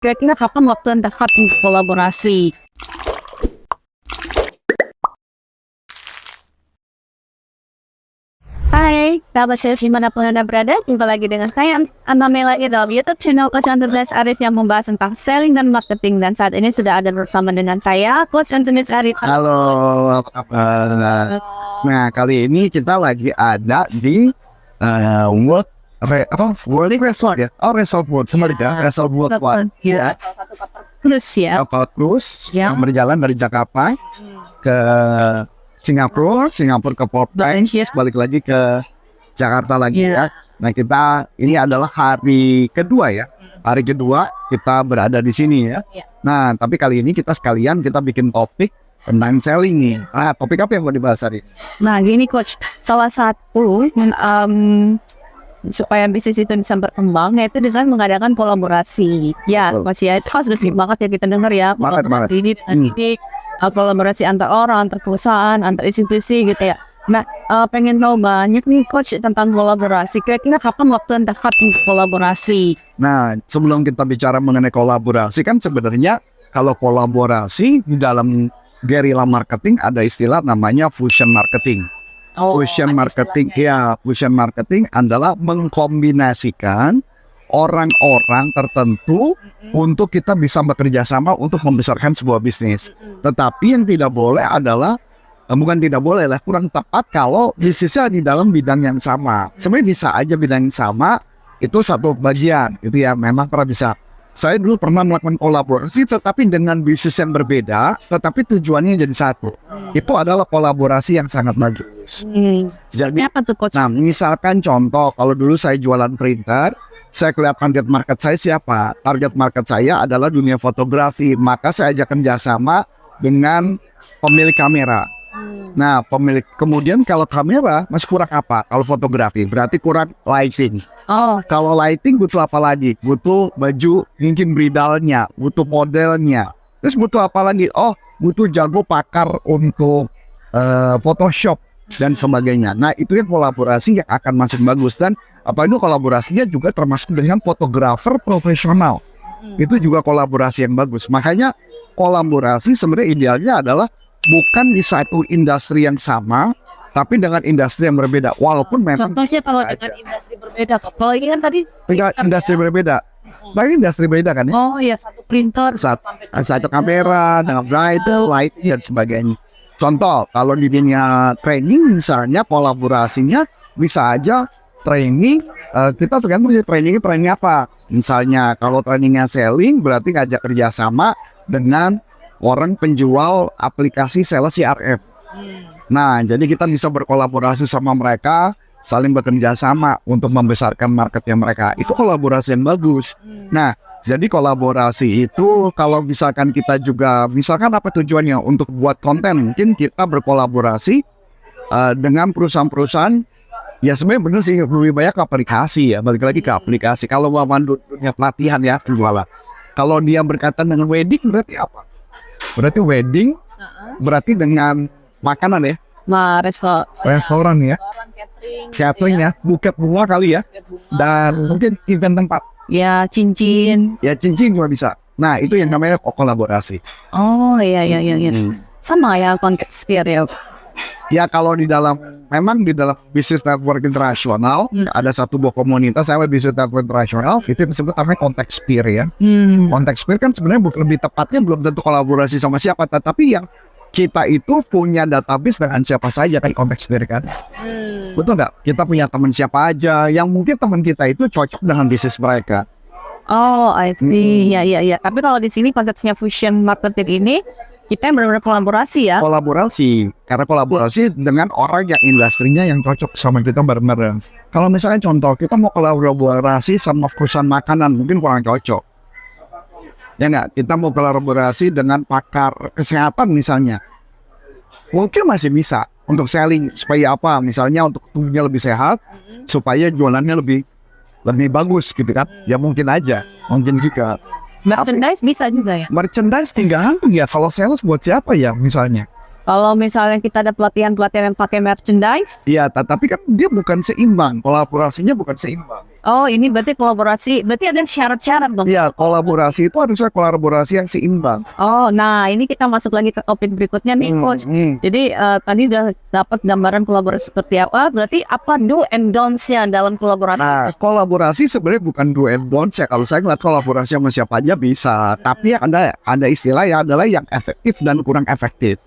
Kira-kira kapan waktu yang tepat untuk kolaborasi? Hai, sahabat saya dimanapun Anda berada, jumpa lagi dengan saya, Antamela dalam YouTube channel Coach Antonius Arif yang membahas tentang selling dan marketing. Dan saat ini sudah ada bersama dengan saya, Coach Antonius Arif. Halo, apa kabar? Nah, kali ini kita lagi ada di World Resort ya? Oh, Resort World, kembali ya, Resort World One. Ya, salah satu kapal cruise ya. Kapal cruise Ya. yang berjalan dari Jakarta ke Singapura ke Port Malaysia. balik lagi ke Jakarta lagi Ya. ya. Nah, ini adalah hari kedua ya. Hari kedua kita berada di sini ya. Ya. Nah, tapi kali ini kita bikin topik tentang selling nih. Nah, topik apa yang mau dibahas hari ini? Nah, gini Coach, salah satu supaya bisnis itu bisa berkembang, yaitu desain mengadakan kolaborasi. Ya, Betul. Coach ya, itu kan sudah sering banget ya kita dengar ya, Banget, kolaborasi ini dengan ini, kolaborasi antar orang, antar perusahaan, antar institusi gitu ya. Nah, pengen tahu banyak nih Coach tentang kolaborasi. Kira-kira kapan waktu yang tepat untuk kolaborasi? Nah, sebelum kita bicara mengenai kolaborasi, kan sebenarnya kalau kolaborasi di dalam guerrilla marketing ada istilah namanya fusion marketing. Fusion marketing, fusion marketing adalah mengkombinasikan orang-orang tertentu untuk kita bisa bekerja sama untuk membesarkan sebuah bisnis. Tetapi yang tidak boleh adalah bukan tidak boleh lah, kurang tepat kalau bisnisnya di dalam bidang yang sama. Sebenarnya bisa aja bidang yang sama, itu satu bagian, itu ya memang pernah bisa. Saya dulu pernah melakukan kolaborasi tetapi dengan bisnis yang berbeda, tetapi tujuannya jadi satu. Itu adalah kolaborasi yang sangat bagus. Jadi, Apa tuh Coach? nah misalkan contoh, kalau dulu saya jualan printer, saya kelihatan target market saya siapa? Target market saya adalah dunia fotografi, maka saya ajak kerjasama dengan pemilik kamera. Nah, kemudian kalau kamera masih kurang apa? Kalau fotografi berarti kurang lighting. Oh, Kalau lighting butuh apa lagi? Butuh baju, mungkin bridalnya, butuh modelnya. Terus butuh apa lagi? Oh, butuh jago pakar untuk Photoshop dan sebagainya. Nah, itu yang kolaborasi yang akan masuk bagus. Dan apalagi kolaborasinya juga termasuk dengan fotografer profesional. Itu juga kolaborasi yang bagus. Makanya kolaborasi sebenarnya idealnya adalah bukan di satu industri yang sama, tapi dengan industri yang berbeda. Walaupun memang contohnya kalau bisa dengan aja. industri berbeda. Kalau ini kan tadi Dengan industri berbeda. Bagi industri berbeda kan ya. oh iya, satu printer Satu kamera dengan bridal, lighting dan sebagainya. Contoh, kalau di dunia training misalnya kolaborasinya bisa aja training, kita tergantung training apa. Misalnya kalau trainingnya selling berarti ngajak kerjasama dengan orang penjual aplikasi sales CRM. Nah, jadi kita bisa berkolaborasi sama mereka, saling bekerja sama untuk membesarkan marketnya mereka. Itu kolaborasi yang bagus. Nah, jadi kolaborasi itu kalau misalkan kita juga, misalkan apa tujuannya untuk buat konten, mungkin kita berkolaborasi dengan perusahaan-perusahaan. Ya sebenarnya bener sih, lebih banyak ke aplikasi ya, balik lagi ke aplikasi. Kalau mau dunia pelatihan ya, penjualan. Kalau dia berkaitan dengan wedding berarti apa? Berarti wedding, berarti dengan makanan ya, restoran ya, catering ya, buket bunga kali ya, dan mungkin event tempat. ya, cincin. Ya cincin juga bisa. Nah itu yang namanya kolaborasi. Oh iya. Sama ya konteks sphere ya. Ya kalau memang di dalam bisnis network internasional ada satu buah komunitas saya bisnis network internasional itu yang disebut namanya konteks peer ya. Konteks peer kan sebenarnya lebih tepatnya belum tentu kolaborasi sama siapa, tetapi yang kita itu punya database dengan siapa saja kan konteks peer kan. Betul nggak? Kita punya teman siapa aja yang mungkin teman kita itu cocok dengan bisnis mereka. Oh, I see. Ya. Tapi kalau di sini konteksnya fusion marketing ini kita yang benar-benar kolaborasi ya. Kolaborasi, karena kolaborasi dengan orang yang industrinya yang cocok sama kita bareng-bareng. Kalau misalnya contoh kita mau kolaborasi sama perusahaan makanan mungkin kurang cocok. Ya nggak, kita mau kolaborasi dengan pakar kesehatan misalnya, mungkin masih bisa untuk selling supaya apa? Misalnya untuk tubuhnya lebih sehat, supaya jualannya lebih bagus gitu kan? Ya mungkin aja, mungkin juga. Merchandise bisa juga ya. Merchandise tinggal ya, kalau sales buat siapa ya misalnya? Kalau misalnya kita ada pelatihan yang pakai merchandise, Iya, tapi kan dia bukan seimbang, kolaborasinya bukan seimbang. Oh, ini berarti kolaborasi, berarti ada syarat-syarat dong. Ya, kolaborasi itu harusnya kolaborasi yang seimbang. Oh, nah ini kita masuk lagi ke topik berikutnya nih, Coach. Jadi tadi udah dapat gambaran kolaborasi seperti apa, berarti apa do and don'ts-nya dalam kolaborasi? Nah, kolaborasi sebenarnya bukan do and don'ts ya. Kalau saya ngeliat kolaborasi sama siapa aja bisa, tapi ada istilah ya adalah yang efektif dan kurang efektif.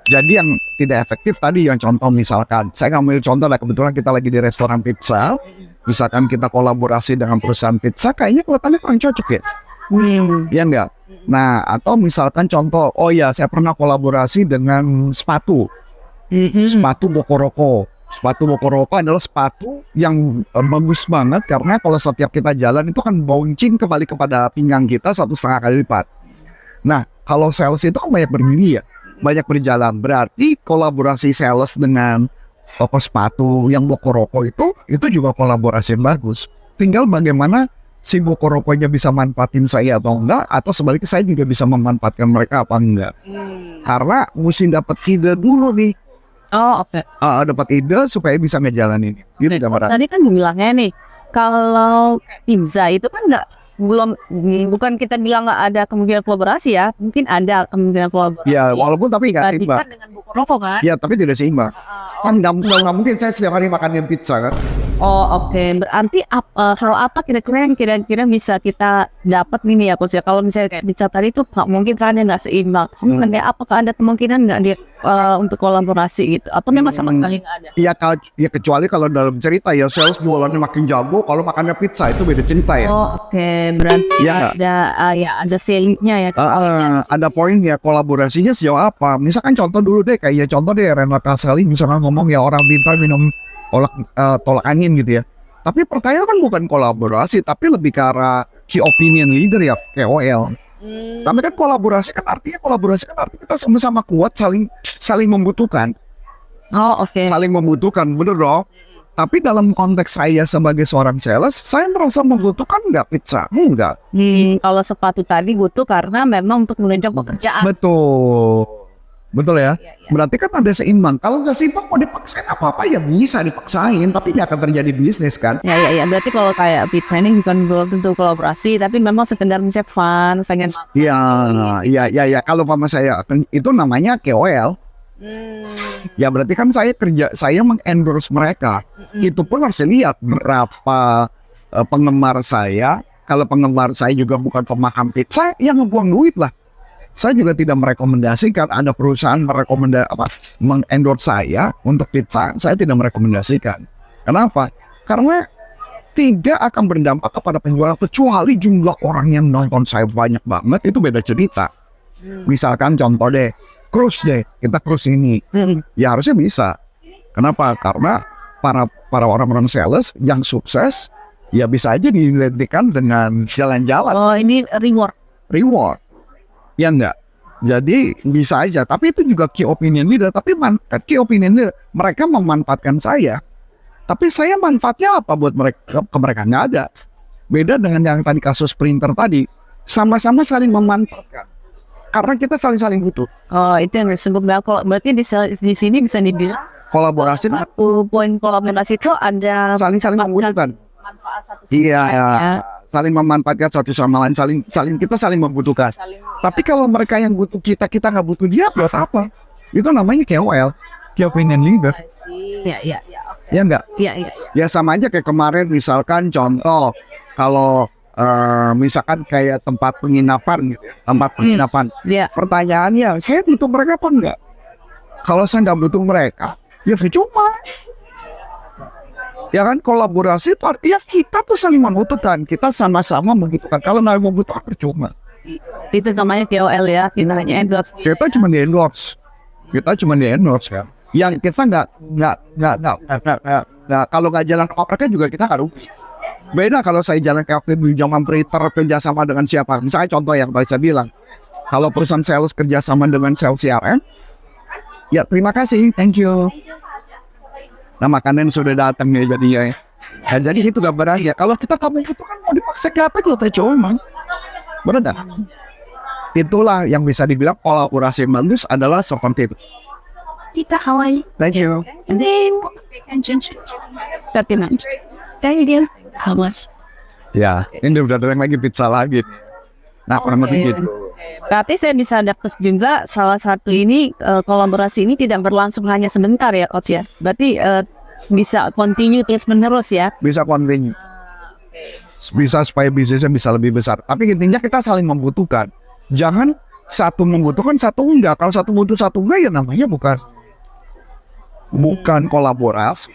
Jadi yang tidak efektif tadi yang contoh misalkan, saya ngambil contoh lah kebetulan kita lagi di restoran pizza, misalkan kita kolaborasi dengan perusahaan pizza, kayaknya kelihatannya kurang cocok ya. Ya enggak? Nah, atau misalkan contoh, oh ya saya pernah kolaborasi dengan sepatu. Sepatu Bokoroko. Sepatu Bokoroko adalah sepatu yang bagus banget karena kalau setiap kita jalan itu kan bouncing kembali kepada pinggang kita 1,5 kali lipat. Nah, kalau sales itu kan banyak berdiri ya, banyak berjalan. Berarti kolaborasi sales dengan toko sepatu yang Bokoroko itu juga kolaborasi yang bagus. Tinggal bagaimana si Bokorokonya bisa manfaatin saya atau enggak, atau sebaliknya saya juga bisa memanfaatkan mereka apa enggak. Karena mesti dapat ide dulu nih. Oh, oke. Dapat ide supaya bisa ngejalanin. Gitu gambaran. Tadi kan bilangnya nih, kalau pizza itu kan bukan kita bilang nggak ada kemungkinan kolaborasi ya, mungkin ada kemungkinan kolaborasi. Ya, walaupun tapi nggak seimbang. Bandingkan dengan Bokoroko kan? Ya, tapi tidak seimbang. Kan nggak mungkin saya setiap hari makan yang pizza kan. Oh, oke. Berarti hal apa kira-kira yang kira-kira bisa kita dapat nih ya, Coach ya? Kalau misalnya kayak pizza tadi itu nggak mungkin karena nggak seimbang. Kayak apakah ada kemungkinan nggak dia untuk kolaborasi gitu? Atau memang sama sekali nggak ada? Ya kecuali kalau dalam cerita ya sales jualannya makin jago, kalau makannya pizza itu beda cerita ya. Oh, oke. Berarti Ya. ada value-nya ya. Ada poinnya kolaborasinya sejauh apa? Misalkan contoh dulu deh, kayak contoh deh Rena Kasali misalkan ngomong ya orang pintar minum tolak angin gitu ya. Tapi pertanyaan kan bukan kolaborasi, tapi lebih ke arah key opinion leader ya, KOL. Tapi kan kolaborasi kan artinya kita sama-sama kuat, saling membutuhkan. Oh, oke. Saling membutuhkan, bener dong. Tapi dalam konteks saya sebagai seorang sales, saya merasa membutuhkan nggak pizza? Enggak. Kalau sepatu tadi butuh karena memang untuk menunjang pekerjaan. Betul ya. Iya. Berarti kan ada seimbang. Kalau nggak seimbang mau dipaksain apa-apa ya bisa dipaksain, tapi nggak akan terjadi bisnis kan. Ya. Berarti kalau kayak pizza ini bukan belum tentu kolaborasi, tapi memang sekedar misalnya fun, pengen. Iya. Kalau mama saya itu namanya KOL. Ya berarti kan saya mengendorse mereka. Itu pun harus lihat berapa penggemar saya. Kalau penggemar saya juga bukan pemaham pizza, ya ngebuang duit lah. Saya juga tidak merekomendasikan ada perusahaan mengendorse saya untuk pizza. Saya tidak merekomendasikan. Kenapa? Karena tidak akan berdampak kepada penjualan kecuali jumlah orang yang nonton saya banyak banget, itu beda cerita. Misalkan contoh deh, kita cruise ini, ya harusnya bisa. Kenapa? Karena para orang-orang sales yang sukses, ya bisa aja diidentikan dengan jalan-jalan. Oh, ini reward. Ya enggak. Jadi bisa aja. Tapi itu juga key opinion leader. Tapi key opinion leader, mereka memanfaatkan saya. Tapi saya manfaatnya apa buat mereka? Ke mereka nggak ada. Beda dengan yang tadi kasus printer tadi. Sama-sama saling memanfaatkan. Karena kita saling butuh. Oh, itu yang disebut berarti di sini bisa dibilang Kolaborasi. satu poin kolaborasi itu ada Saling membutuhkan. manfaat satu sama Iya, lain, ya. saling memanfaatkan satu sama lain, kita saling membutuhkan. Tapi kalau mereka yang butuh kita nggak butuh dia, buat apa? Itu namanya KOL, key opinion leader. Iya. Ya enggak? Iya. Ya sama aja kayak kemarin misalkan contoh kalau misalkan kayak tempat penginapan gitu ya, Iya. Pertanyaannya, saya butuh mereka apa enggak? Kalau saya nggak butuh mereka, ya percuma. Ya kan, kolaborasi itu artinya kita tuh saling membutuhkan, kita sama-sama membutuhkan. Kalau nggak membutuhkan percuma. Itu namanya KOL ya, kita hanya endorse. Kita cuma di endorse kan. Yang kita nggak kalau nggak jalan sama mereka juga kita nggak rugi. Beda kalau saya jalan kayak waktu di zaman printer kerjasama dengan siapa. Misalnya contoh yang tadi saya bilang, kalau perusahaan sales kerjasama dengan sales CRM, ya terima kasih, thank you. Nah makanan sudah datang ya jadinya. Dan jadi itu gambarannya. Kalau kita kamu itu kan mau dipaksa ke apa kita cuma, benar tak? Itulah yang bisa dibilang kolaborasi yang bagus adalah seperti itu. Kita Hawaii. Thank you. Thank you. so much. Ya, ini udah datang lagi pizza lagi. Nah, kurang lebih gitu. Berarti saya bisa dapat juga salah satu ini kolaborasi ini tidak berlangsung hanya sebentar ya coach ya. Berarti bisa continue terus menerus ya. Bisa continue. Bisa supaya bisnisnya bisa lebih besar. Tapi intinya kita saling membutuhkan. Jangan satu membutuhkan, satu enggak. Kalau satu butuh, satu enggak, ya namanya bukan kolaborasi.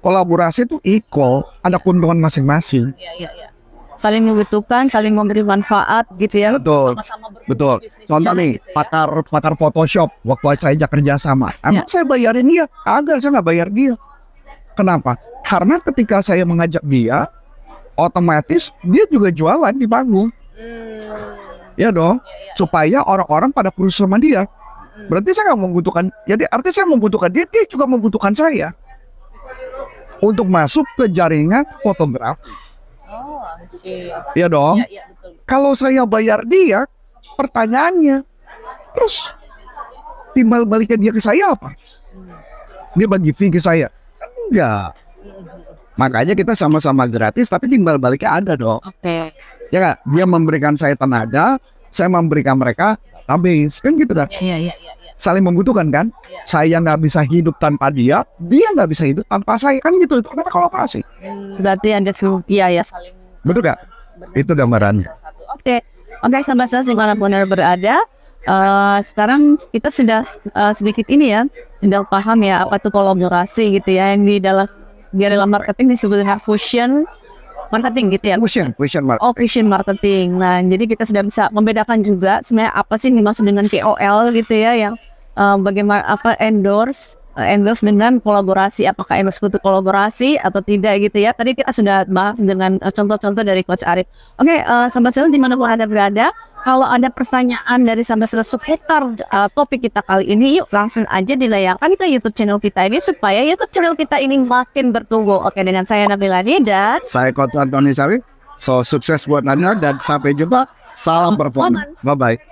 Kolaborasi itu equal, ada keuntungan masing-masing. Iya. Saling membutuhkan, saling memberi manfaat gitu ya. Betul. Sama-sama berkembang Betul. bisnisnya Contoh nih, gitu ya. pakar Photoshop waktu saya ajak kerja sama. Emang saya bayarin dia? Agak, saya nggak bayar dia. Kenapa? Karena ketika saya mengajak dia, otomatis dia juga jualan di panggung. Ya dong, supaya orang-orang pada kursus sama dia. Berarti saya nggak membutuhkan, jadi artinya saya membutuhkan dia, dia juga membutuhkan saya untuk masuk ke jaringan fotografi. Oh, Ya dong. iya betul. Kalau saya bayar dia, pertanyaannya, terus timbal baliknya dia ke saya apa? Dia bagi fee ke saya? Enggak. Makanya kita sama-sama gratis, tapi timbal baliknya ada dong. Oke. Ya nggak? Dia memberikan saya tenaga, saya memberikan mereka habis, kan gitu kan? Iya. Saling membutuhkan kan? Saya nggak bisa hidup tanpa dia nggak bisa hidup tanpa saya, kan gitu. Itu namanya kolaborasi. Berarti ada rupiah ya saling. Betul nggak? Itu gambarannya. Oke, sahabat saya dimanapun Anda berada, sekarang kita sudah sedikit ini ya, sudah paham ya apa itu kolaborasi gitu ya, yang di dalam marketing disebut dengan fusion marketing gitu ya. Fusion market. Oh, fusion marketing. Nah, jadi kita sudah bisa membedakan juga sebenarnya apa sih yang dimaksud dengan KOL gitu ya, yang bagaimana endorse dengan kolaborasi, apakah endorse itu kolaborasi atau tidak gitu ya. Tadi kita sudah bahas dengan contoh-contoh dari Coach Arif. Oke, sahabat sales dimanapun Anda berada, kalau ada pertanyaan dari sahabat sales seputar topik kita kali ini, yuk langsung aja dilayangkan ke YouTube channel kita ini supaya YouTube channel kita ini makin bertumbuh. Oke, dengan saya Nabilani dan Saya Coach Antoni Sarif. So, sukses buat Anda dan sampai jumpa. Salam performance. Bye-bye.